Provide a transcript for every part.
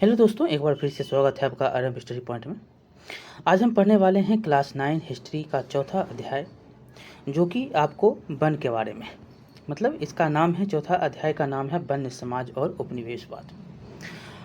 Hello दोस्तों, एक बार फिर से स्वागत है आपका आरएम हिस्ट्री पॉइंट में। आज हम पढ़ने वाले हैं क्लास 9 हिस्ट्री का चौथा अध्याय, जो कि आपको वन के बारे में, मतलब इसका नाम है, चौथा अध्याय का नाम है वन्य समाज और उपनिवेशवाद।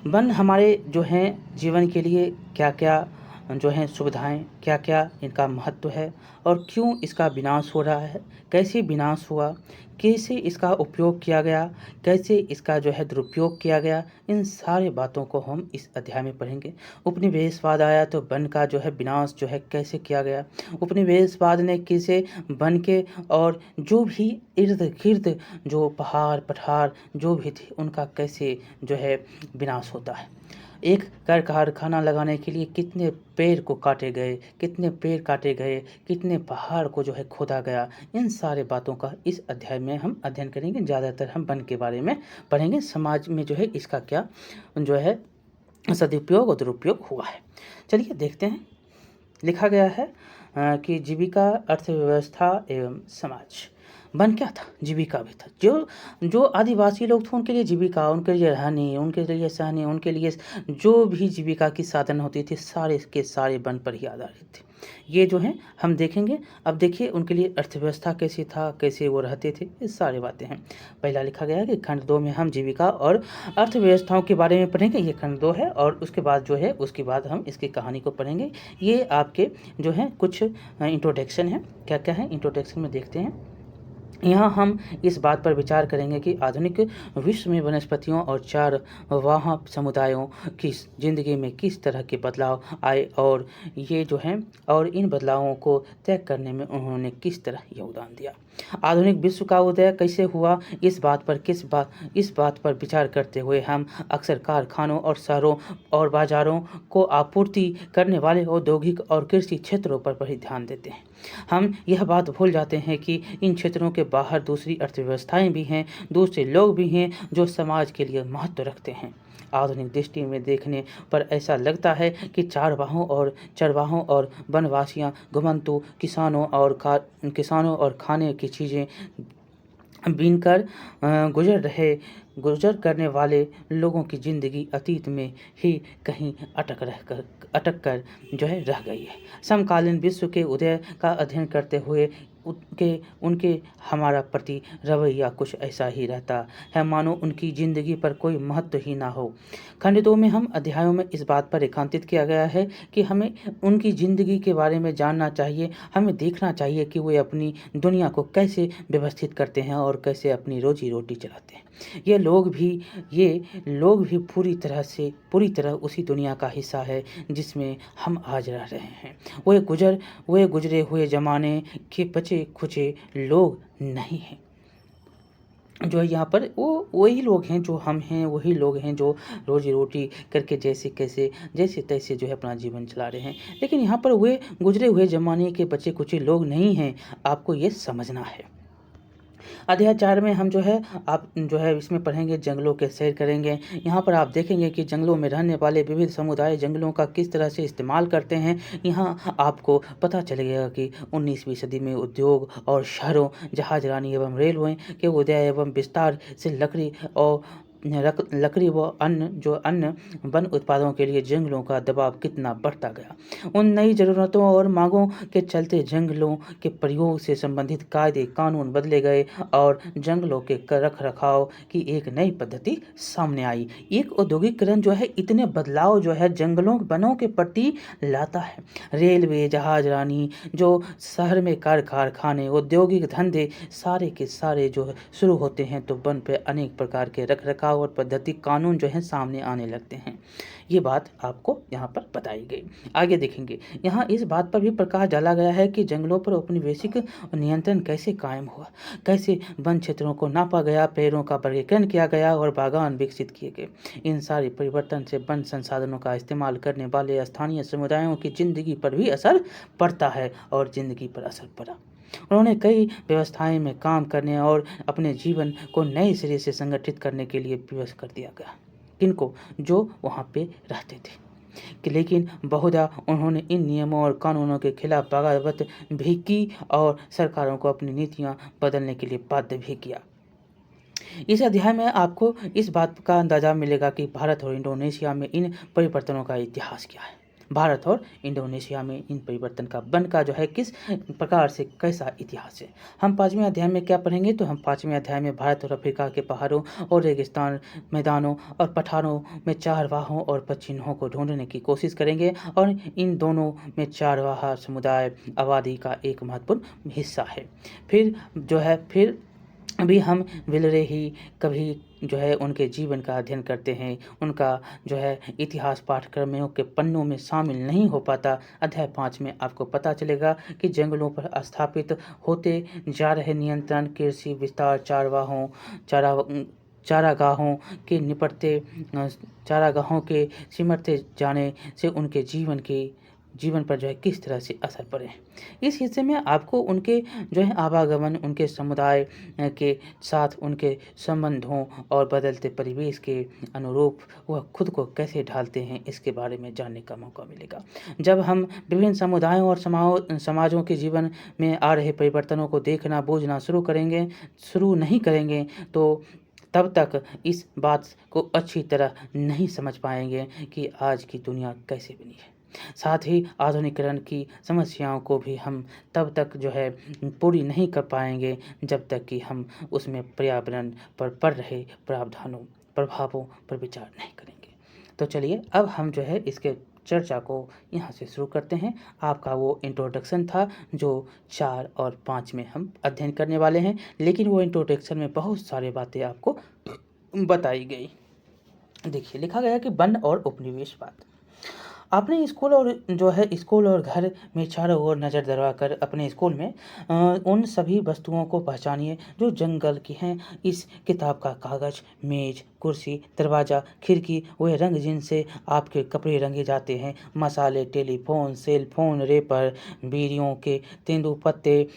वन हमारे जो हैं जीवन के लिए क्या क्या जो हैं सुविधाएं, क्या क्या इनका महत्व है और क्यों इसका विनाश हो रहा है, कैसे विनाश हुआ, कैसे इसका उपयोग किया गया, कैसे इसका जो है दुरुपयोग किया गया, इन सारे बातों को हम इस अध्याय में पढ़ेंगे। उपनिवेशवाद आया तो वन का जो है विनाश जो है कैसे किया गया, उपनिवेशवाद ने कैसे वन के और जो भी इर्द गिर्द जो पहाड़ पठार जो भी थे उनका कैसे जो है विनाश होता है। एक कारखाना लगाने के लिए कितने पेड़ को काटे गए, कितने पेड़ काटे गए, कितने पहाड़ को जो है खोदा गया, इन सारे बातों का इस अध्याय में हम अध्ययन करेंगे। ज़्यादातर हम वन के बारे में पढ़ेंगे, समाज में जो है इसका क्या जो है सदुपयोग और दुरुपयोग हुआ है। चलिए देखते हैं। लिखा गया है कि जीविका, अर्थव्यवस्था एवं समाज। वन क्या था? जीविका भी था। जो जो आदिवासी लोग थे उनके लिए जीविका, उनके लिए रहने, उनके लिए सहने, उनके लिए जो भी जीविका की साधन होती थी सारे के सारे वन पर ही आधारित थे। ये जो हैं हम देखेंगे। अब देखिए उनके लिए अर्थव्यवस्था कैसी था, कैसे वो रहते थे, ये सारी बातें हैं। पहला लिखा गया है कि खंड 2 में हम जीविका और अर्थव्यवस्थाओं के बारे में पढ़ेंगे। ये खंड 2 है और उसके बाद जो है उसके बाद हम इसकी कहानी को पढ़ेंगे। ये आपके जो है कुछ इंट्रोडक्शन है। क्या क्या है इंट्रोडक्शन में देखते हैं। यहाँ हम इस बात पर विचार करेंगे कि आधुनिक विश्व में वनस्पतियों और चार वाह समुदायों की ज़िंदगी में किस तरह के बदलाव आए और ये जो हैं और इन बदलावों को तय करने में उन्होंने किस तरह योगदान दिया। आधुनिक विश्व का उदय कैसे हुआ, इस बात पर विचार करते हुए हम अक्सर कारखानों और शहरों और बाज़ारों को आपूर्ति करने वाले औद्योगिक और कृषि क्षेत्रों पर ही ध्यान देते हैं। हम यह बात भूल जाते हैं कि इन क्षेत्रों के बाहर दूसरी अर्थव्यवस्थाएं भी हैं, दूसरे लोग भी हैं जो समाज के लिए महत्व रखते हैं। आधुनिक दृष्टि में देखने पर ऐसा लगता है कि चरवाहों और वनवासियां, घुमंतू किसानों और खाने की चीज़ें बीनकर गुजर करने वाले लोगों की ज़िंदगी अतीत में ही कहीं अटक कर जो है रह गई है। समकालीन विश्व के उदय का अध्ययन करते हुए उनके हमारा प्रति रवैया कुछ ऐसा ही रहता है, मानो उनकी ज़िंदगी पर कोई महत्व ही ना हो। खंड 2 में हम अध्यायों में इस बात पर रेखांकित किया गया है कि हमें उनकी ज़िंदगी के बारे में जानना चाहिए। हमें देखना चाहिए कि वे अपनी दुनिया को कैसे व्यवस्थित करते हैं और कैसे अपनी रोजी रोटी चलाते हैं। ये लोग भी पूरी तरह उसी दुनिया का हिस्सा है जिसमें हम आज रह रहे हैं। वे गुजरे हुए ज़माने के बचे खुचे लोग नहीं हैं। जो है यहाँ पर वो वही लोग हैं जो हम हैं, वही लोग हैं जो रोजी रोटी करके जैसे तैसे जो है अपना जीवन चला रहे हैं। लेकिन यहाँ पर वे गुजरे हुए ज़माने के बचे कुछ लोग नहीं हैं, आपको ये समझना है। अध्याय 4 में हम जो है आप जो है इसमें पढ़ेंगे, जंगलों के सैर करेंगे। यहाँ पर आप देखेंगे कि जंगलों में रहने वाले विविध समुदाय जंगलों का किस तरह से इस्तेमाल करते हैं। यहाँ आपको पता चलेगा कि 19वीं सदी में उद्योग और शहरों, जहाजरानी एवं रेलवे के उदय एवं विस्तार से लकड़ी व अन्य वन उत्पादों के लिए जंगलों का दबाव कितना बढ़ता गया। उन नई ज़रूरतों और मांगों के चलते जंगलों के प्रयोग से संबंधित कायदे कानून बदले गए और जंगलों के रख रखाव की एक नई पद्धति सामने आई। एक औद्योगिकरण जो है इतने बदलाव जो है जंगलों वनों के प्रति लाता है। रेलवे, जहाजरानी, जो शहर में कारखाने, औद्योगिक धंधे सारे के सारे जो है शुरू होते हैं तो वन पे अनेक प्रकार के रख रखाव और पद्धति कानून जो है सामने आने लगते हैं। ये बात आपको यहाँ पर बताई गई। आगे देखेंगे, यहाँ इस बात पर भी प्रकाश डाला गया है कि जंगलों पर औपनिवेशिक नियंत्रण कैसे कायम हुआ, कैसे वन क्षेत्रों को नापा गया, पेड़ों का वर्गीकरण किया गया और बागान विकसित किए गए। इन सारे परिवर्तन से वन संसाधनों का इस्तेमाल करने वाले स्थानीय समुदायों की जिंदगी पर भी असर पड़ता है और जिंदगी पर असर पड़ा। उन्होंने कई व्यवस्थाएं में काम करने और अपने जीवन को नए सिरे से संगठित करने के लिए विवश कर दिया गया, किनको जो वहाँ पे रहते थे। लेकिन बहुधा उन्होंने इन नियमों और कानूनों के खिलाफ बगावत भी की और सरकारों को अपनी नीतियाँ बदलने के लिए बाध्य भी किया। इस अध्याय में आपको इस बात का अंदाज़ा मिलेगा कि भारत और इंडोनेशिया में इन परिवर्तनों का इतिहास क्या है। भारत और इंडोनेशिया में इन परिवर्तन का वन का जो है किस प्रकार से कैसा इतिहास है। हम 5वें अध्याय में क्या पढ़ेंगे, तो हम 5वें अध्याय में भारत और अफ्रीका के पहाड़ों और रेगिस्तान मैदानों और पठारों में चारवाहों और पक्षियों को ढूंढने की कोशिश करेंगे और इन दोनों में चारवाहा समुदाय आबादी का एक महत्वपूर्ण हिस्सा है। फिर अभी हम विलरे ही कभी जो है उनके जीवन का अध्ययन करते हैं, उनका जो है इतिहास पाठ्यक्रमों के पन्नों में शामिल नहीं हो पाता। अध्याय 5 में आपको पता चलेगा कि जंगलों पर स्थापित होते जा रहे नियंत्रण, कृषि विस्तार, चारागाहों के चारागाहों के सिमटते जाने से उनके जीवन पर जो है किस तरह से असर पड़े। इस हिस्से में आपको उनके जो है आवागमन, उनके समुदाय के साथ उनके संबंधों और बदलते परिवेश के अनुरूप वह खुद को कैसे ढालते हैं, इसके बारे में जानने का मौका मिलेगा। जब हम विभिन्न समुदायों और समाजों के जीवन में आ रहे परिवर्तनों को देखना बूझना शुरू नहीं करेंगे तो तब तक इस बात को अच्छी तरह नहीं समझ पाएंगे कि आज की दुनिया कैसे बनी है। साथ ही आधुनिकीकरण की समस्याओं को भी हम तब तक जो है पूरी नहीं कर पाएंगे जब तक कि हम उसमें पर्यावरण पर पड़ रहे प्रभावों पर विचार नहीं करेंगे। तो चलिए अब हम जो है इसके चर्चा को यहाँ से शुरू करते हैं। आपका वो इंट्रोडक्शन था जो 4 और 5 में हम अध्ययन करने वाले हैं, लेकिन वो इंट्रोडक्शन में बहुत सारी बातें आपको बताई गई। देखिए, लिखा गया कि वन और उपनिवेशवाद। अपने स्कूल और घर में चारों ओर नज़र दौड़ाकर अपने स्कूल में उन सभी वस्तुओं को पहचानिए जो जंगल की हैं। इस किताब का कागज़, मेज़, कुर्सी, दरवाज़ा, खिड़की, वह रंग जिनसे आपके कपड़े रंगे जाते हैं, मसाले, टेलीफोन, सेल फोन, रेपर, बीड़ियों के तेंदूपत्ते,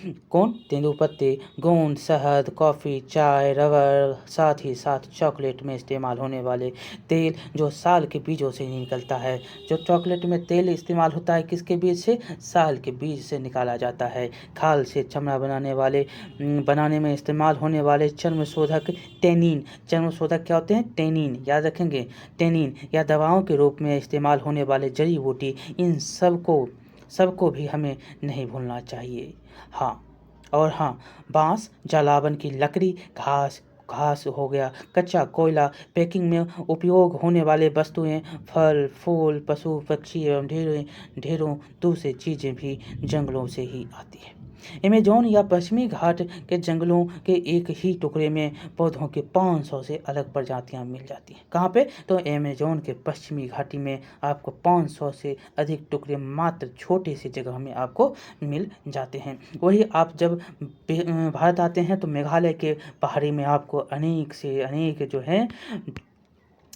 गोंद, शहद, कॉफ़ी, चाय, रबर, साथ ही साथ चॉकलेट में इस्तेमाल होने वाले तेल जो साल के बीजों से निकलता है। जो चॉकलेट में तेल इस्तेमाल होता है किसके बीज से? साल के बीज से निकाला जाता है। खाल से चमड़ा बनाने में इस्तेमाल होने वाले चर्मशोधक टेनिन। चर्मशोधक क्या होते हैं? टेनिन, याद रखेंगे। टेनिन या दवाओं के रूप में इस्तेमाल होने वाले जड़ी बूटी, इन सबको भी हमें नहीं भूलना चाहिए। हाँ, बांस, जलावन की लकड़ी, घास हो गया, कच्चा कोयला, पैकिंग में उपयोग होने वाले वस्तुएं, फल फूल, पशु पक्षी एवं ढेरों दूसरी चीज़ें भी जंगलों से ही आती हैं। अमेज़न या पश्चिमी घाट के जंगलों के एक ही टुकड़े में पौधों के 500 से अलग प्रजातियां मिल जाती हैं। कहाँ पे? तो अमेज़न के पश्चिमी घाटी में आपको 500 से अधिक टुकड़े मात्र छोटे से जगह में आपको मिल जाते हैं। वही आप जब भारत आते हैं तो मेघालय के पहाड़ी में आपको अनेक से अनेक जो है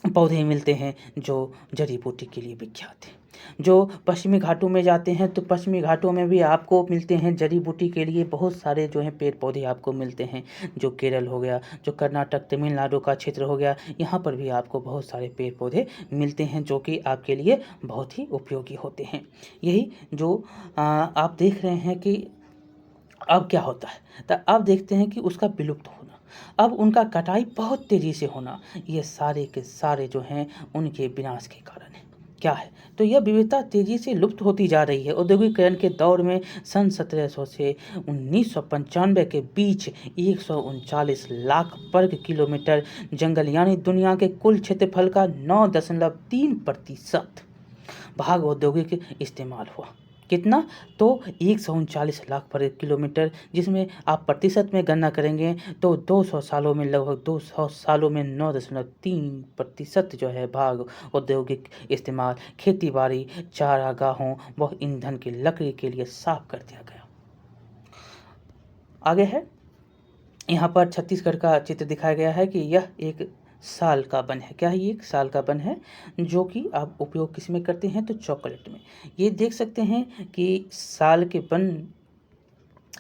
पौधे मिलते हैं जो जड़ी बूटी के लिए विख्यात हैं। जो पश्चिमी घाटों में जाते हैं तो पश्चिमी घाटों में भी आपको मिलते हैं जड़ी बूटी के लिए बहुत सारे जो हैं पेड़ पौधे आपको मिलते हैं। जो केरल हो गया, जो कर्नाटक तमिलनाडु का क्षेत्र हो गया, यहाँ पर भी आपको बहुत सारे पेड़ पौधे मिलते हैं जो कि आपके लिए बहुत ही उपयोगी होते हैं। यही जो आप देख रहे हैं कि अब क्या होता है, तो अब देखते हैं कि उसका विलुप्त होना, अब उनका कटाई बहुत तेज़ी से होना, ये सारे के सारे जो हैं उनके विनाश के कारण है। क्या है? तो यह विविधता तेज़ी से लुप्त होती जा रही है। औद्योगिकरण के दौर में सन 1700 से 1995 के बीच 139 लाख वर्ग किलोमीटर जंगल यानी दुनिया के कुल क्षेत्रफल का 9.3% भाग औद्योगिक इस्तेमाल हुआ। कितना? तो 139 लाख वर्ग किलोमीटर, जिसमें आप प्रतिशत में गणना करेंगे तो 200 सालों में लगभग 200 सालों में 9.3% जो है भाग औद्योगिक इस्तेमाल, खेती बाड़ी, चारागाहों व ईंधन की लकड़ी के लिए साफ कर दिया गया। आगे है, यहाँ पर छत्तीसगढ़ का चित्र दिखाया गया है कि यह एक साल का वन है। क्या है? ये एक साल का वन है जो कि आप उपयोग किस में करते हैं? तो चॉकलेट में। ये देख सकते हैं कि साल के वन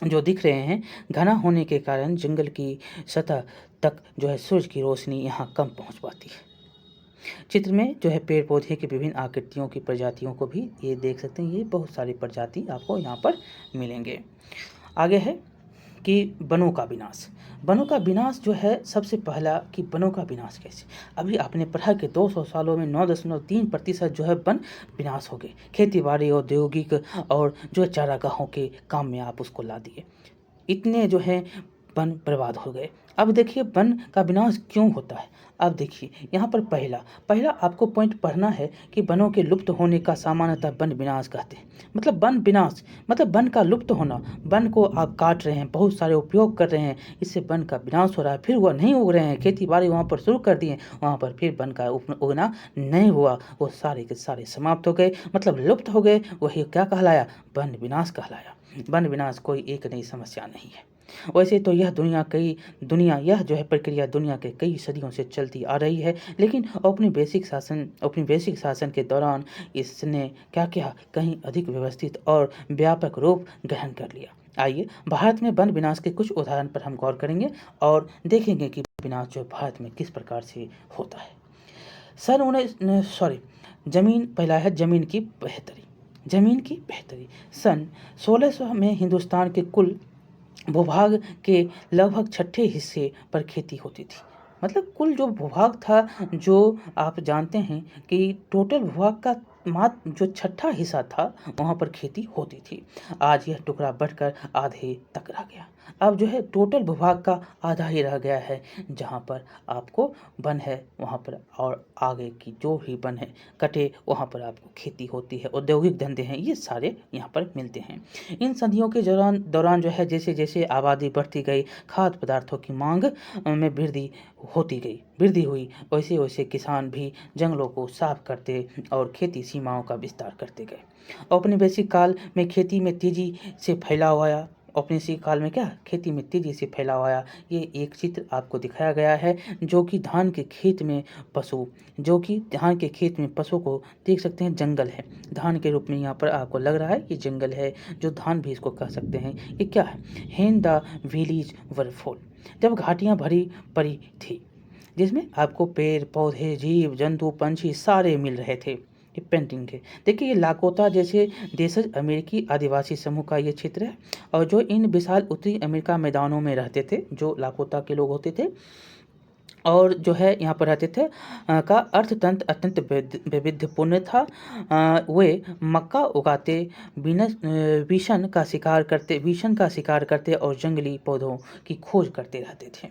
जो दिख रहे हैं घना होने के कारण जंगल की सतह तक जो है सूरज की रोशनी यहाँ कम पहुँच पाती है। चित्र में जो है पेड़ पौधे की विभिन्न आकृतियों की प्रजातियों को भी ये देख सकते हैं। ये बहुत सारी प्रजाति आपको यहाँ पर मिलेंगे। आगे है कि वनों का विनाश। वनों का विनाश जो है सबसे पहला कि वनों का विनाश कैसे। अभी आपने पढ़ा कि 200 सालों में 9.3% जो है वन विनाश हो गए। खेती बाड़ी, औद्योगिक और जो है चारागाहों के काम में आप उसको ला दिए, इतने जो है वन बर्बाद हो गए। अब देखिए वन का विनाश क्यों होता है। अब देखिए यहाँ पर पहला पहला आपको पॉइंट पढ़ना है कि वनों के लुप्त होने का सामान्यतः वन विनाश कहते हैं। मतलब वन विनाश मतलब वन का लुप्त होना। वन को आप काट रहे हैं, बहुत सारे उपयोग कर रहे हैं, इससे वन का विनाश हो रहा है। फिर वह नहीं उग रहे हैं, खेती बाड़ी वहाँ पर शुरू कर दिए, वहाँ पर फिर वन का उगना नहीं हुआ, वो सारे के सारे समाप्त हो गए, मतलब लुप्त हो गए। वही क्या कहलाया, वन विनाश कहलाया। वन विनाश कोई एक नई समस्या नहीं है। वैसे तो यह यह जो है प्रक्रिया दुनिया के कई सदियों से चलती आ रही है, लेकिन अपनी वैश्विक शासन के दौरान इसने क्या किया, कहीं अधिक व्यवस्थित और व्यापक रूप ग्रहण कर लिया। आइए भारत में वन विनाश के कुछ उदाहरण पर हम गौर करेंगे और देखेंगे कि विनाश जो भारत में किस प्रकार से होता है। जमीन पहला है जमीन की बेहतरी। सन 1600 में हिंदुस्तान के कुल भूभाग के लगभग छठे हिस्से पर खेती होती थी। मतलब कुल जो भूभाग था, जो आप जानते हैं कि टोटल भूभाग का मात्र जो छठा हिस्सा था वहाँ पर खेती होती थी। आज यह टुकड़ा बढ़कर आधे तक रह गया। अब जो है टोटल भूभाग का आधा ही रह गया है जहाँ पर आपको वन है वहाँ पर, और आगे की जो भी वन है कटे वहाँ पर आपको खेती होती है, औद्योगिक धंधे हैं, ये सारे यहाँ पर मिलते हैं। इन सदियों के दौरान जो है जैसे जैसे आबादी बढ़ती गई, खाद्य पदार्थों की मांग में वृद्धि हुई, वैसे वैसे किसान भी जंगलों को साफ करते और खेती सीमाओं का विस्तार करते गए। औपनिवेशिक काल में खेती में तेजी से फैलाव आया। खेती में तेजी से फैलाव आया। ये एक चित्र आपको दिखाया गया है जो कि धान के खेत में पशु को देख सकते हैं, जंगल है धान के रूप में। यहाँ पर आपको लग रहा है कि जंगल है, जो धान भी इसको कह सकते हैं। ये क्या है, हेन द विलेज वर फुल, जब घाटियाँ भरी पड़ी थी जिसमें आपको पेड़ पौधे, जीव जंतु, पंछी सारे मिल रहे थे। ये पेंटिंग है। देखिए ये लाकोता जैसे देशज अमेरिकी आदिवासी समूह का ये क्षेत्र है, और जो इन विशाल उत्तरी अमेरिका मैदानों में रहते थे, जो लाकोता के लोग होते थे और जो है यहाँ पर रहते थे, का अर्थतंत्र अत्यंत वैविध्यपूर्ण था। वे मक्का उगाते, विषण का शिकार करते और जंगली पौधों की खोज करते रहते थे।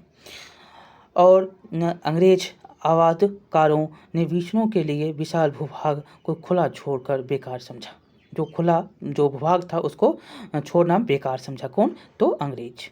और अंग्रेज आबादकारों ने विषयों के लिए विशाल भूभाग को खुला छोड़कर बेकार समझा। जो भूभाग था उसको छोड़ना बेकार समझा। कौन? तो अंग्रेज।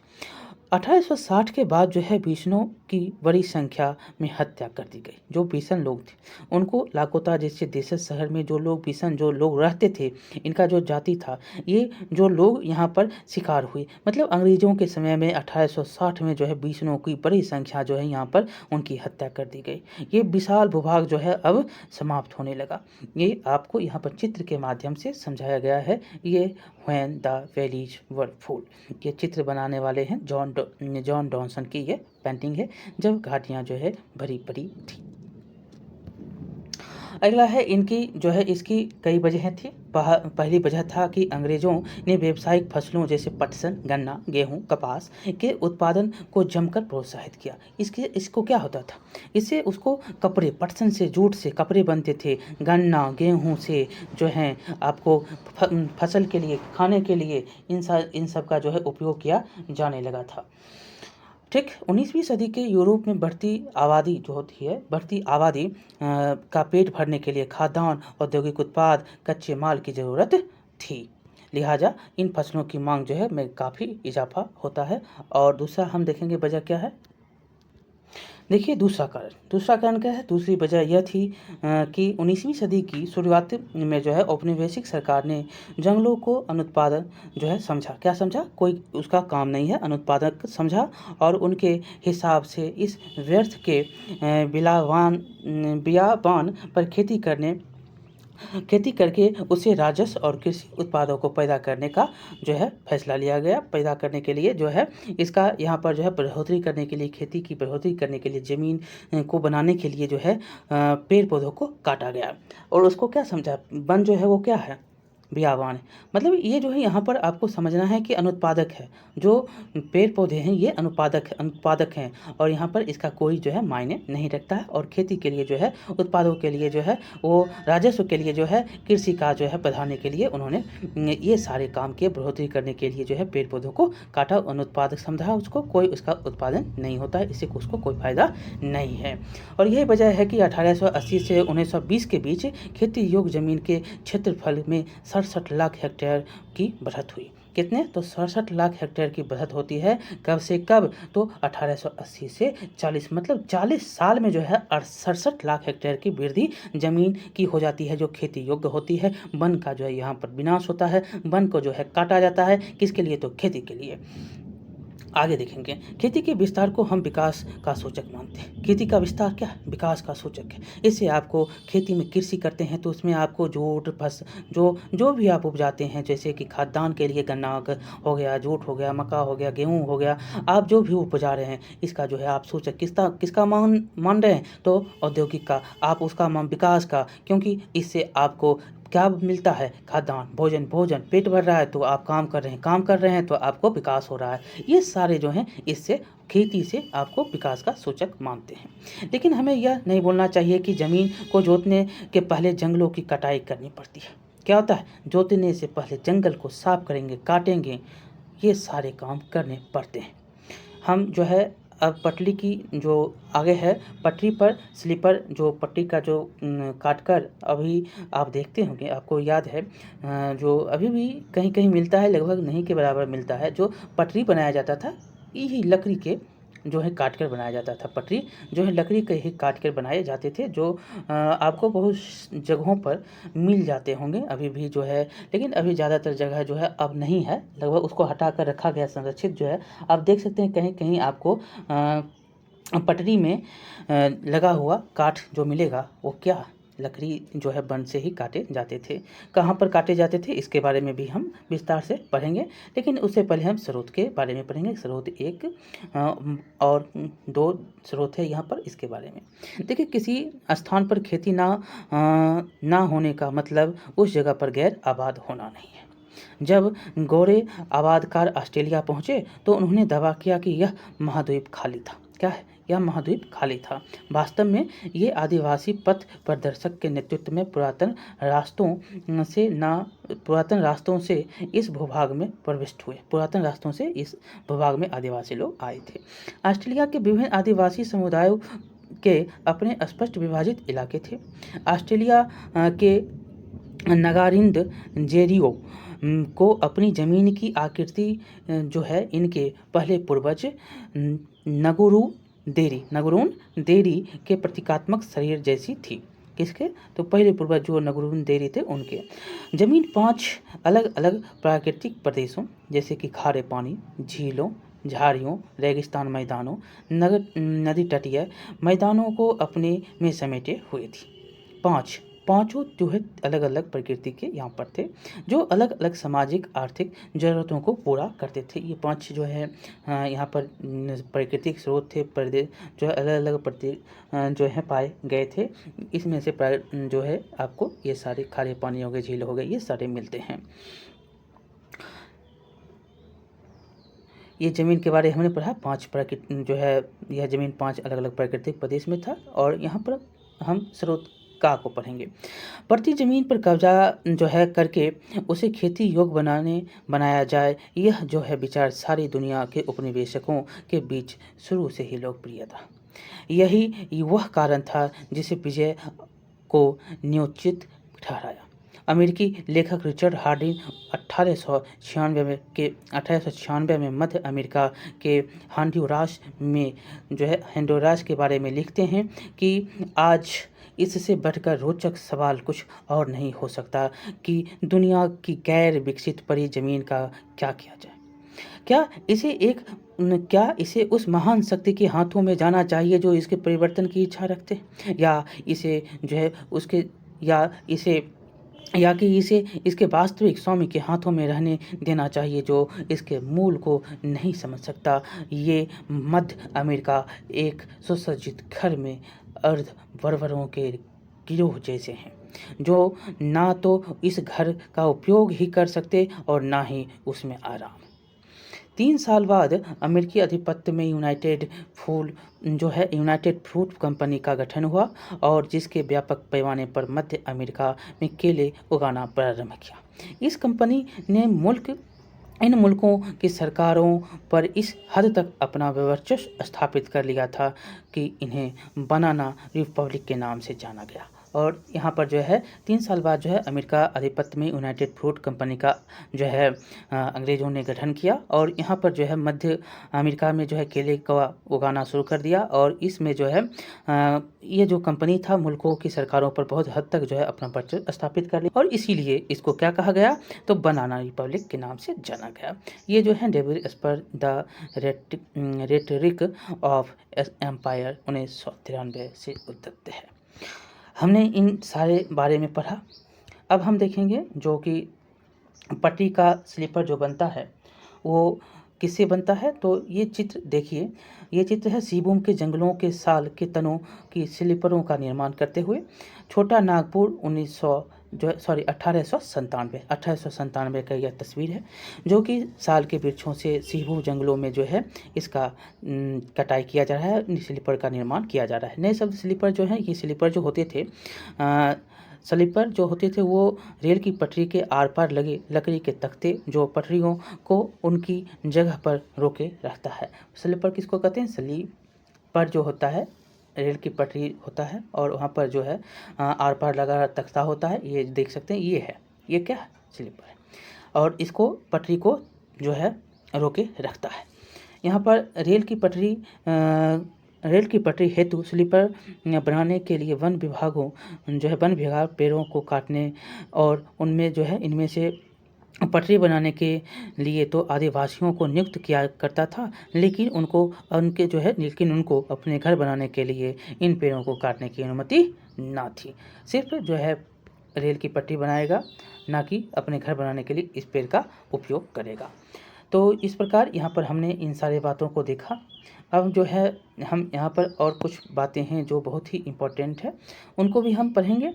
1860 के बाद जो है बिशनों की बड़ी संख्या में हत्या कर दी गई। जो बिशन लोग थे उनको लाकोता जैसे देशज शहर में जो लोग रहते थे, इनका जो जाति था, ये जो लोग यहाँ पर शिकार हुए। मतलब अंग्रेजों के समय में 1860 में जो है बिशनों की बड़ी संख्या जो है यहाँ पर उनकी हत्या कर दी गई। ये विशाल भूभाग जो है अब समाप्त होने लगा। ये आपको यहाँ पर चित्र के माध्यम से समझाया गया है। ये when the valleys were full, ये चित्र बनाने वाले हैं जॉन डॉनसन की ये पेंटिंग है, जब घाटियाँ जो है भरी पड़ी थी। अगला है इनकी जो है इसकी कई वजहें थी। पहली वजह था कि अंग्रेज़ों ने व्यावसायिक फसलों जैसे पटसन, गन्ना, गेहूं, कपास के उत्पादन को जमकर प्रोत्साहित किया। इसको क्या होता था, इससे उसको कपड़े, पटसन से, जूट से कपड़े बनते थे। गन्ना, गेहूं से जो है आपको फसल के लिए, खाने के लिए इन सब का जो है उपयोग किया जाने लगा था। ठीक, 19वीं सदी के यूरोप में बढ़ती आबादी का पेट भरने के लिए खाद्यान्न, औद्योगिक उत्पाद, कच्चे माल की ज़रूरत थी। लिहाजा इन फसलों की मांग जो है में काफ़ी इजाफा होता है। और दूसरा हम देखेंगे वजह क्या है। देखिए दूसरा कारण क्या है। दूसरी वजह यह थी कि 19वीं सदी की शुरुआत में जो है औपनिवेशिक सरकार ने जंगलों को अनुत्पादन जो है समझा। क्या समझा? कोई उसका काम नहीं है, अनुत्पादक समझा, और उनके हिसाब से इस व्यर्थ के बियाबान पर खेती करके उसे राजस्व और कृषि उत्पादों को पैदा करने का जो है फैसला लिया गया। पैदा करने के लिए जो है इसका यहाँ पर जो है बढ़ोतरी करने के लिए, खेती की बढ़ोतरी करने के लिए, ज़मीन को बनाने के लिए जो है पेड़ पौधों को काटा गया। और उसको क्या समझा, वन जो है वो क्या है, बियाबान है। मतलब ये जो है यहाँ पर आपको समझना है कि अनुत्पादक है, जो पेड़ पौधे हैं ये अनुत्पादक हैं और यहाँ पर इसका कोई जो है मायने नहीं रखता है। और खेती के लिए जो है, उत्पादों के लिए जो है, वो राजस्व के लिए जो है, कृषि का जो है बढ़ाने के लिए उन्होंने ये सारे काम किए। बढ़ोतरी करने के लिए जो है पेड़ पौधों को काटा, अनुत्पादक समझा उसको, कोई उसका उत्पादन नहीं होता है, इससे उसको कोई फायदा नहीं है। और यही वजह है कि 1880 से 1920 के बीच खेती योग्य जमीन के क्षेत्रफल में 67 लाख हेक्टेयर की बढ़त हुई। कितने? तो 67 लाख हेक्टेयर की बढ़त होती है। कब से कब? तो 1880 से 40, मतलब 40 साल में जो है 67 लाख हेक्टेयर की वृद्धि जमीन की हो जाती है जो खेती योग्य होती है। वन का जो है यहाँ पर विनाश होता है, वन को जो है काटा जाता है। किसके लिए? तो खेती के लिए। आगे देखेंगे, खेती के विस्तार को हम विकास का सूचक मानते हैं। खेती का विस्तार क्या है? विकास का सूचक है। इससे आपको खेती में कृषि करते हैं तो उसमें आपको जूट जो भी आप उपजाते हैं, जैसे कि खाद्यान्न के लिए गन्ना हो गया, जूट हो गया, मक्का हो गया, गेहूँ हो गया, आप जो भी उपजा रहे हैं इसका जो है आप सूचक किसका मान रहे हैं? तो औद्योगिक का, आप उसका मान विकास का, क्योंकि इससे आपको क्या मिलता है? खाद्यान्न, भोजन, पेट भर रहा है तो आप काम कर रहे हैं तो आपको विकास हो रहा है। ये सारे जो हैं इससे, खेती से आपको विकास का सूचक मानते हैं। लेकिन हमें यह नहीं बोलना चाहिए कि ज़मीन को जोतने के पहले जंगलों की कटाई करनी पड़ती है। क्या होता है? जोतने से पहले जंगल को साफ करेंगे, काटेंगे, ये सारे काम करने पड़ते हैं। हम जो है अब पटरी की जो आगे है, पटरी पर स्लीपर जो पट्टी का जो काटकर अभी आप देखते होंगे, आपको याद है जो अभी भी कहीं कहीं मिलता है, लगभग नहीं के बराबर मिलता है। जो पटरी बनाया जाता था यही लकड़ी के जो है काट कर बनाया जाता था। पटरी जो है लकड़ी के ही काट कर बनाए जाते थे, जो आपको बहुत जगहों पर मिल जाते होंगे अभी भी जो है। लेकिन अभी ज़्यादातर जगह जो है अब नहीं है, लगभग उसको हटा कर रखा गया, संरक्षित जो है। आप देख सकते हैं कहीं कहीं आपको पटरी में लगा हुआ काठ जो मिलेगा वो क्या? लकड़ी जो है वन से ही काटे जाते थे। कहाँ पर काटे जाते थे इसके बारे में भी हम विस्तार से पढ़ेंगे, लेकिन उससे पहले हम स्रोत के बारे में पढ़ेंगे। स्रोत 1 और 2 स्रोत है यहाँ पर, इसके बारे में देखिए। किसी स्थान पर खेती ना होने का मतलब उस जगह पर गैर आबाद होना नहीं है। जब गोरे आबादकार ऑस्ट्रेलिया पहुँचे तो उन्होंने दावा किया कि यह महाद्वीप खाली था। क्या है? यह महाद्वीप खाली था। वास्तव में ये आदिवासी पथ प्रदर्शक के नेतृत्व में पुरातन रास्तों से इस भूभाग में प्रविष्ट हुए। पुरातन रास्तों से इस भूभाग में आदिवासी लोग आए थे। ऑस्ट्रेलिया के विभिन्न आदिवासी समुदायों के अपने स्पष्ट विभाजित इलाके थे। ऑस्ट्रेलिया के नगारिंद जेरियो को अपनी ज़मीन की आकृति जो है इनके पहले पूर्वज नगरून देरी के प्रतीकात्मक शरीर जैसी थी। किसके? तो पहले पूर्वज जो नगरून देरी थे उनके। जमीन 5 अलग अलग प्राकृतिक प्रदेशों जैसे कि खारे पानी, झीलों, झाड़ियों, रेगिस्तान मैदानों, नदी तटीय मैदानों को अपने में समेटे हुए थी। पांचों जो है अलग अलग प्रकृति के यहाँ पर थे, जो अलग अलग सामाजिक आर्थिक ज़रूरतों को पूरा करते थे। ये 5 जो है यहाँ पर प्राकृतिक स्रोत थे, प्रदेश जो है अलग अलग जो है पाए गए थे। इसमें से जो है आपको ये सारे खारे पानी हो गए, झील हो गए, ये सारे मिलते हैं। ये ज़मीन के बारे में हमने पढ़ा। 5 जो है यह ज़मीन 5 अलग अलग प्राकृतिक प्रदेश में था। और यहाँ पर हम स्रोत का को पढ़ेंगे। प्रति ज़मीन पर कब्जा जो है करके उसे खेती योग्य बनाया जाए, यह जो है विचार सारी दुनिया के उपनिवेशकों के बीच शुरू से ही लोकप्रिय था। यही वह कारण था जिसे विजय को न्योचित ठहराया। अमेरिकी लेखक रिचर्ड हार्डिंग 1896 में मध्य अमेरिका के होंडुरास के बारे में लिखते हैं कि आज इससे बढ़कर रोचक सवाल कुछ और नहीं हो सकता कि दुनिया की गैर विकसित परी जमीन का क्या किया जाए। क्या इसे उस महान शक्ति के हाथों में जाना चाहिए जो इसके परिवर्तन की इच्छा रखते हैं, या इसे जो है उसके या कि इसे इसके वास्तविक स्वामी के हाथों में रहने देना चाहिए जो इसके मूल को नहीं समझ सकता। ये मध्य अमेरिका एक सुसज्जित घर में अर्ध बर्बरों के गिरोह जैसे हैं। जो ना तो इस घर का उपयोग ही कर सकते और ना ही उसमें आराम। 3 साल बाद अमेरिकी आधिपत्य में यूनाइटेड फ्रूट कंपनी का गठन हुआ और जिसके व्यापक पैमाने पर मध्य अमेरिका में केले उगाना प्रारंभ किया। इस कंपनी ने इन मुल्कों की सरकारों पर इस हद तक अपना वर्चस्व स्थापित कर लिया था कि इन्हें बनाना रिपब्लिक के नाम से जाना गया। और यहाँ पर जो है 3 साल बाद जो है अमेरिका आधिपत्य में यूनाइटेड फ्रूट कंपनी का जो है अंग्रेज़ों ने गठन किया और यहाँ पर जो है मध्य अमेरिका में जो है केले का उगाना शुरू कर दिया और इसमें जो है ये जो कंपनी था मुल्कों की सरकारों पर बहुत हद तक जो है अपना वर्चस्व स्थापित कर लिया और इसीलिए इसको क्या कहा गया तो बनाना रिपब्लिक के नाम से जाना गया। ये जो है David Spurr the rhetoric of empire 1993 से उद्धृत है। हमने इन सारे बारे में पढ़ा। अब हम देखेंगे जो कि पटरी का स्लीपर जो बनता है वो किससे बनता है। तो ये चित्र देखिए, ये चित्र है सीबूम के जंगलों के साल के तनों की स्लीपरों का निर्माण करते हुए छोटा नागपुर 1897 का यह तस्वीर है जो कि साल के वृक्षों से सीबू जंगलों में जो है इसका कटाई किया जा रहा है, स्लीपर का निर्माण किया जा रहा है। नए शब्द स्लीपर जो है, ये स्लीपर जो होते थे स्लीपर जो होते थे वो रेल की पटरी के आर पार लगे लकड़ी के तख्ते जो पटरियों को उनकी जगह पर रोके रखता है। स्लीपर किसको कहते हैं? स्लीपर जो होता है रेल की पटरी होता है और वहाँ पर जो है आर पार लगा तख्ता होता है। ये देख सकते हैं, ये है, ये क्या है? स्लीपर है और इसको पटरी को जो है रोके रखता है। यहाँ पर रेल की पटरी हेतु स्लीपर बनाने के लिए वन विभाग पेड़ों को काटने और उनमें जो है इनमें से पटरी बनाने के लिए तो आदिवासियों को नियुक्त किया करता था, लेकिन उनको अपने घर बनाने के लिए इन पेड़ों को काटने की अनुमति ना थी। सिर्फ जो है रेल की पटरी बनाएगा, ना कि अपने घर बनाने के लिए इस पेड़ का उपयोग करेगा। तो इस प्रकार यहाँ पर हमने इन सारी बातों को देखा। अब जो है हम यहाँ पर और कुछ बातें हैं जो बहुत ही इम्पोर्टेंट है, उनको भी हम पढ़ेंगे।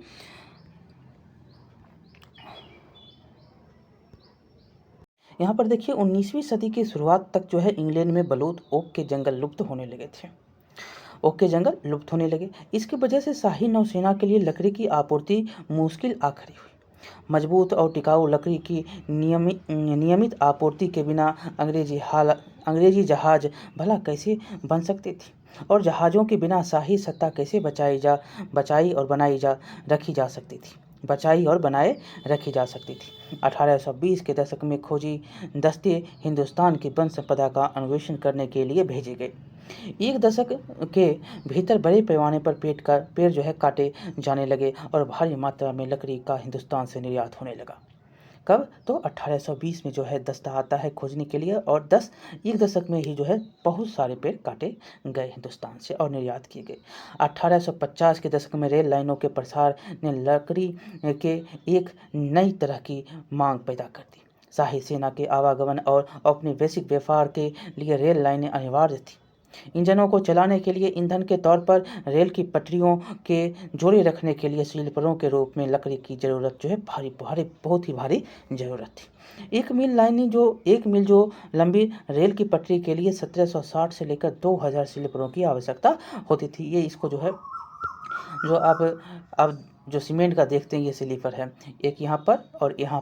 यहाँ पर देखिए 19वीं सदी की शुरुआत तक जो है इंग्लैंड में बलूत ओक के जंगल लुप्त होने लगे थे। इसकी वजह से शाही नौसेना के लिए लकड़ी की आपूर्ति मुश्किल आ खड़ी हुई। मजबूत और टिकाऊ लकड़ी की नियमित आपूर्ति के बिना अंग्रेजी जहाज भला कैसे बन सकते थे और जहाज़ों के बिना शाही सत्ता कैसे बचाई और बनाए रखी जा सकती थी। 1820 के दशक में खोजी दस्ते हिंदुस्तान की वन संपदा का अन्वेषण करने के लिए भेजे गए। एक दशक के भीतर बड़े पैमाने पर पेड़ जो है काटे जाने लगे और भारी मात्रा में लकड़ी का हिंदुस्तान से निर्यात होने लगा। कब? तो 1820 में जो है दस्ता आता है खोजने के लिए और एक दशक में ही जो है बहुत सारे पेड़ काटे गए हिंदुस्तान से और निर्यात किए गए। 1850 के दशक में रेल लाइनों के प्रसार ने लकड़ी के एक नई तरह की मांग पैदा कर दी। शाही सेना के आवागमन और अपने वैश्विक व्यापार के लिए रेल लाइनें अनिवार्य थी। इंजनों को चलाने के लिए ईंधन के तौर पर रेल की पटरियों के जोड़े रखने के लिए स्लीपरों के रूप में लकड़ी की जरूरत जो है बहुत ही भारी जरूरत थी। एक मील जो लंबी रेल की पटरी के लिए 1760 से लेकर 2000 स्लीपरों की आवश्यकता होती थी। ये इसको जो है जो आप जो सीमेंट का देखते हैं ये स्लीपर है, एक यहाँ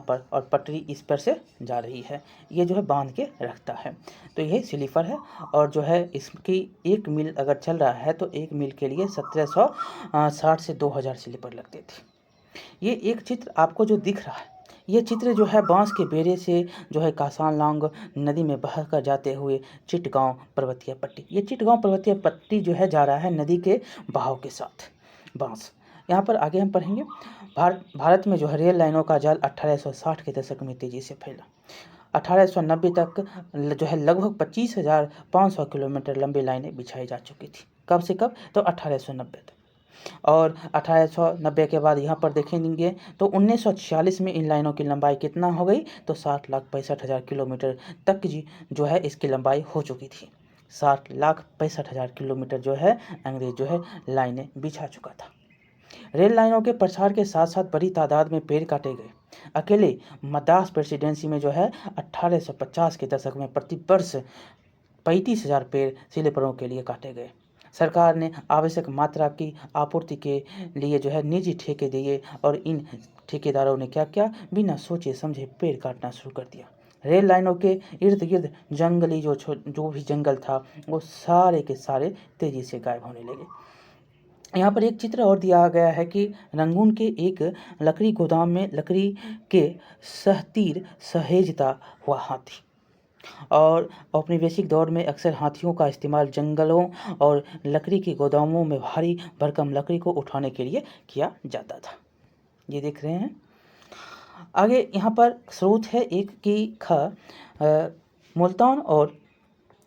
पर और पटरी इस पर से जा रही है, ये जो है बांध के रखता है। तो यही स्लीपर है और जो है इसकी 1 मील अगर चल रहा है तो 1 मील के लिए 1760 से 2000 स्लीपर लगते थे। ये एक चित्र आपको जो दिख रहा है, ये चित्र जो है बांस के बेड़े से जो है कासांगलांग नदी में बहकर जाते हुए चिटगांव पर्वतीय पट्टी जो है जा रहा है नदी के बहाव के साथ बांस। यहाँ पर आगे हम पढ़ेंगे भारत में जो है रेल लाइनों का जाल 1860 के दशक में तेजी से फैला। 1890 तक जो है लगभग 25,500 किलोमीटर लंबी लाइनें बिछाई जा चुकी थी। कब से कब? तो 1890 तक। और 1890 के बाद यहाँ पर देखेंगे तो 1946 में इन लाइनों की लंबाई कितना हो गई? तो 60,65,000 किलोमीटर तक जो है इसकी लंबाई हो चुकी थी। 60,65,000 किलोमीटर जो है अंग्रेज जो है लाइनें बिछा चुका था। रेल लाइनों के प्रसार के साथ साथ बड़ी तादाद में पेड़ काटे गए। अकेले मद्रास प्रेसिडेंसी में जो है 1850 के दशक में प्रति वर्ष 35,000 पेड़ स्लीपरों के लिए काटे गए। सरकार ने आवश्यक मात्रा की आपूर्ति के लिए जो है निजी ठेके दिए और इन ठेकेदारों ने क्या किया, बिना सोचे समझे पेड़ काटना शुरू कर दिया। रेल लाइनों के इर्द गिर्द जंगली जो भी जंगल था वो सारे के सारे तेजी से गायब होने लगे। यहाँ पर एक चित्र और दिया गया है कि रंगून के एक लकड़ी गोदाम में लकड़ी के सहतीर सहेजता हुआ हाथी। और औपनिवेशिक दौर में अक्सर हाथियों का इस्तेमाल जंगलों और लकड़ी के गोदामों में भारी भरकम लकड़ी को उठाने के लिए किया जाता था। ये देख रहे हैं। आगे यहाँ पर स्रोत है एक की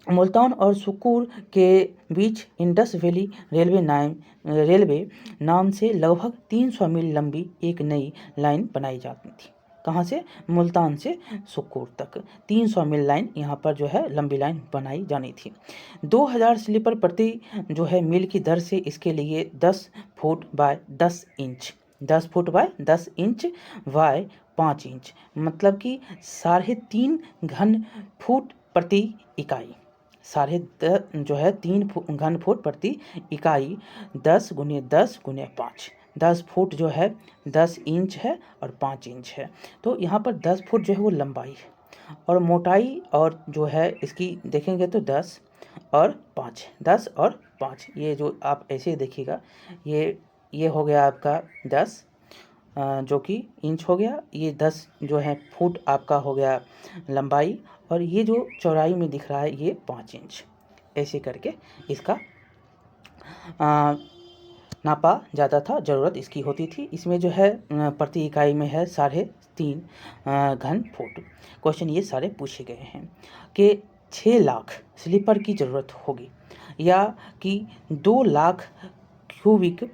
मुल्तान और सुकूर के बीच इंडस वैली रेलवे नाम से लगभग 300 मील लंबी एक नई लाइन बनाई जाती थी। कहाँ से? मुल्तान से सुकूर तक 300 मील लाइन यहाँ पर जो है लंबी लाइन बनाई जानी थी। 2000 स्लीपर प्रति जो है मील की दर से इसके लिए 10 foot by 10 inch 10 foot by 10 inch by 5 inch मतलब कि 3.5 घन फुट प्रति इकाई 3 घन फुट प्रति इकाई 10 × 10 × 5 10 फुट जो है 10 इंच है और 5 इंच है। तो यहाँ पर 10 फुट जो है वो लंबाई है और मोटाई और जो है इसकी देखेंगे तो 10 और 5 ये जो आप ऐसे देखिएगा ये हो गया आपका 10 जो कि इंच हो गया, ये 10 जो है फुट आपका हो गया लंबाई और ये जो चौड़ाई में दिख रहा है ये 5 इंच। ऐसे करके इसका नापा जाता था, ज़रूरत इसकी होती थी। इसमें जो है प्रति इकाई में है 3.5 घन फुट। क्वेश्चन ये सारे पूछे गए हैं कि 6 लाख स्लीपर की ज़रूरत होगी या कि 2 लाख क्यूबिक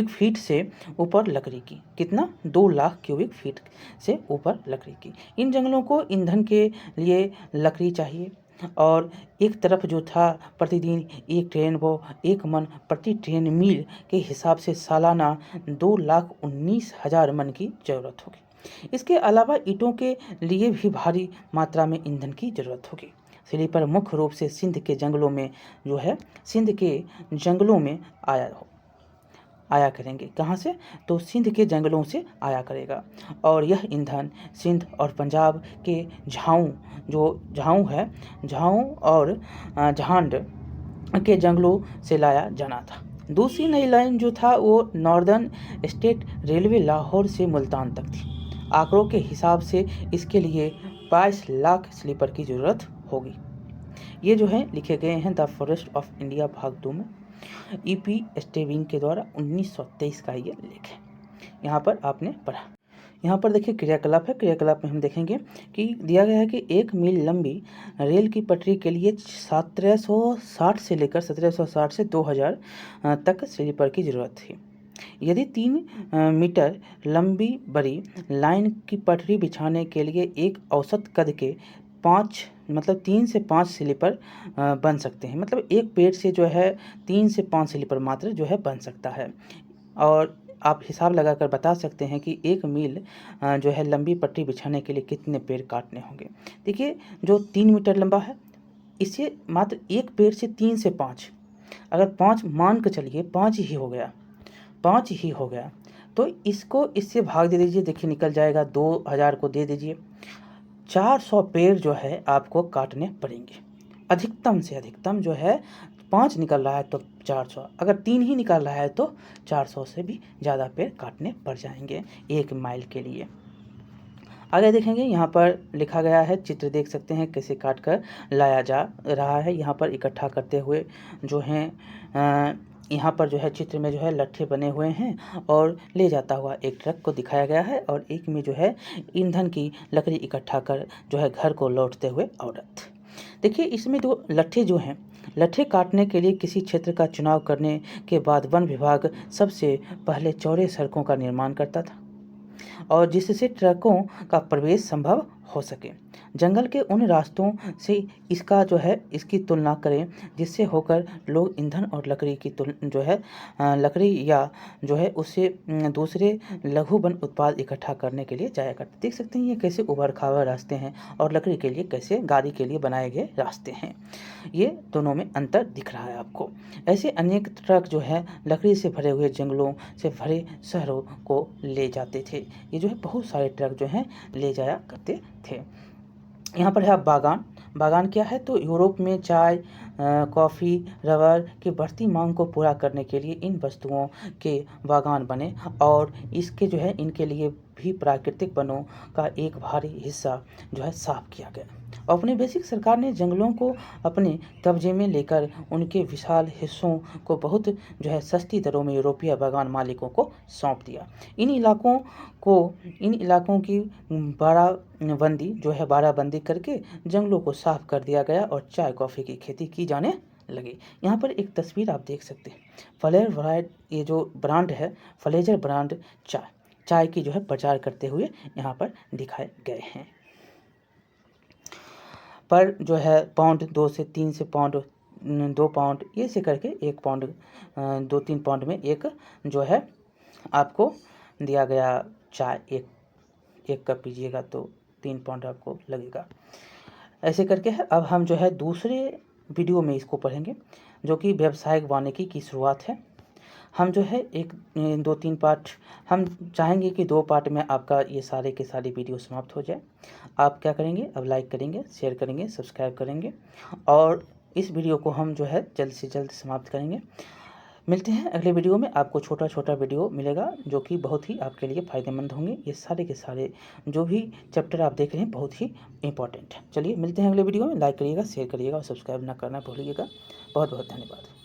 फीट से ऊपर लकड़ी की। कितना? 2 लाख क्यूबिक फीट से ऊपर लकड़ी की। इन जंगलों को ईंधन के लिए लकड़ी चाहिए और एक तरफ जो था प्रतिदिन एक ट्रेन वो 1 मन प्रति ट्रेन मील के हिसाब से सालाना 2,19,000 मन की ज़रूरत होगी। इसके अलावा ईंटों के लिए भी भारी मात्रा में ईंधन की ज़रूरत होगी। स्लीपर मुख्य रूप से सिंध के जंगलों में आया करेंगे। कहाँ से? तो सिंध के जंगलों से आया करेगा और यह ईंधन सिंध और पंजाब के झाऊ और झांड के जंगलों से लाया जाना था। दूसरी नई लाइन जो था वो नॉर्दर्न स्टेट रेलवे लाहौर से मुल्तान तक थी। आंकड़ों के हिसाब से इसके लिए 22 लाख स्लीपर की ज़रूरत होगी। ये जो है लिखे गए हैं द फॉरेस्ट ऑफ इंडिया भाग 2 में E.P. स्टेविंग के द्वारा 1923 का ये लेख है। यहाँ पर आपने पढ़ा। यहाँ पर देखिए क्रियाकलाप है। क्रियाकलाप में हम देखेंगे कि दिया गया है कि 1 मील लंबी रेल की पटरी के लिए 1760 से 2000 तक स्लीपर की ज़रूरत थी। यदि 3 मीटर लंबी बड़ी लाइन की पटरी बिछाने के लिए एक औसत कद के 3 से 5 स्लीपर बन सकते हैं। मतलब एक पेड़ से जो है 3 से 5 स्लीपर मात्र जो है बन सकता है। और आप हिसाब लगाकर बता सकते हैं कि 1 मील जो है लंबी पट्टी बिछाने के लिए कितने पेड़ काटने होंगे। देखिए जो 3 मीटर लंबा है इससे मात्र एक पेड़ से 3 से 5, अगर 5 मान कर चलिए 5 ही हो गया तो इसको इससे भाग दे दीजिए। देखिए निकल जाएगा, 2000 को दे दीजिए, 400 पेड़ जो है आपको काटने पड़ेंगे। अधिकतम से अधिकतम जो है 5 निकल रहा है तो 400, अगर 3 ही निकल रहा है तो 400 से भी ज़्यादा पेड़ काटने पड़ जाएंगे 1 माइल के लिए। आगे देखेंगे यहाँ पर लिखा गया है, चित्र देख सकते हैं कैसे काट कर लाया जा रहा है। यहाँ पर इकट्ठा करते हुए जो हैं यहाँ पर जो है चित्र में जो है लट्ठे बने हुए हैं और ले जाता हुआ एक ट्रक को दिखाया गया है और एक में जो है ईंधन की लकड़ी इकट्ठा कर जो है घर को लौटते हुए औरत। देखिए इसमें दो लट्ठे जो हैं, लट्ठे काटने के लिए किसी क्षेत्र का चुनाव करने के बाद वन विभाग सबसे पहले चौड़े सड़कों का निर्माण करता था और जिससे ट्रकों का प्रवेश संभव हो सके। जंगल के उन रास्तों से इसका जो है इसकी तुलना करें जिससे होकर लोग ईंधन और लकड़ी की जो है लकड़ी या जो है उससे दूसरे लघु वन उत्पाद इकट्ठा करने के लिए जाया करते। देख सकते हैं ये कैसे उबड़ खाबड़ रास्ते हैं और लकड़ी के लिए कैसे गाड़ी के लिए बनाए गए रास्ते हैं। ये दोनों में अंतर दिख रहा है आपको। ऐसे अनेक ट्रक जो है लकड़ी से भरे हुए जंगलों से भरे शहरों को ले जाते थे। ये जो है बहुत सारे ट्रक जो हैं ले जाया करते थे। यहाँ पर है बागान। बागान क्या है तो यूरोप में चाय कॉफ़ी रबर की बढ़ती मांग को पूरा करने के लिए इन वस्तुओं के बागान बने और इसके जो है इनके लिए भी प्राकृतिक वनों का एक भारी हिस्सा जो है साफ किया गया। औपनिवेशिक सरकार ने जंगलों को अपने कब्जे में लेकर उनके विशाल हिस्सों को बहुत जो है सस्ती दरों में यूरोपीय बागान मालिकों को सौंप दिया। इन इलाकों की बाड़ाबंदी करके जंगलों को साफ कर दिया गया और चाय कॉफ़ी की खेती की जाने लगी। यहाँ पर एक तस्वीर आप देख सकते हैं। फ्लेयर वराइट ये जो ब्रांड है फ्लेजर ब्रांड चाय की जो है प्रचार करते हुए यहाँ पर दिखाए गए हैं। पर जो है पाउंड 2 से 3 से पाउंड 2 पाउंड ये से करके 1 पाउंड 2-3 पाउंड में एक जो है आपको दिया गया चाय एक कप पीजिएगा तो 3 पाउंड आपको लगेगा। ऐसे करके है। अब हम जो है दूसरे वीडियो में इसको पढ़ेंगे जो कि व्यावसायिक वानिकी की शुरुआत है। हम जो है 2-3 पार्ट हम चाहेंगे कि 2 पार्ट में आपका ये सारे के सारे वीडियो समाप्त हो जाए। आप क्या करेंगे अब लाइक करेंगे शेयर करेंगे सब्सक्राइब करेंगे और इस वीडियो को हम जो है जल्द से जल्द समाप्त करेंगे। मिलते हैं अगले वीडियो में। आपको छोटा छोटा वीडियो मिलेगा जो कि बहुत ही आपके लिए फ़ायदेमंद होंगे। ये सारे के सारे जो भी चैप्टर आप देख रहे हैं बहुत ही इंपॉर्टेंट है। चलिए मिलते हैं अगले वीडियो में। लाइक करिएगा शेयर करिएगा और सब्सक्राइब ना करना भूलिएगा। बहुत बहुत धन्यवाद।